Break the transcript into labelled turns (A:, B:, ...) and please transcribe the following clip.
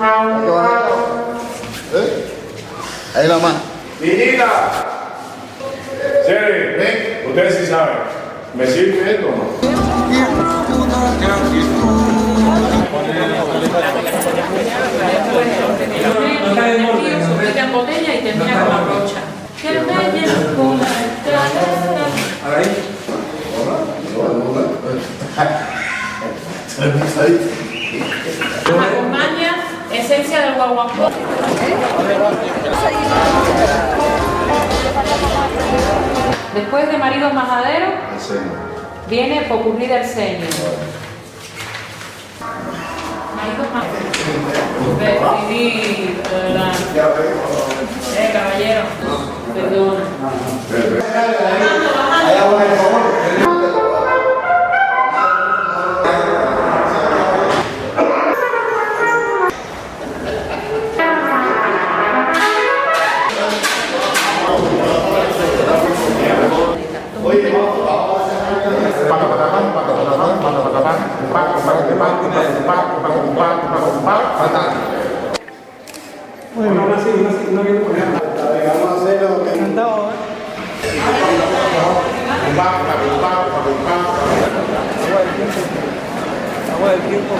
A: Ahí la mano.
B: Niñita, Cere, ustedes sí saben, ¿me sirve esto o no?
C: Su pica en botella y termina con la brocha. Que bella con la acompaña esencia del guaguancó. Después de maridos majaderos, viene popurrí del ceño. Maridos majaderos. Vestidito, ¿verdad? Caballero, perdona.
D: Agua del tiempo.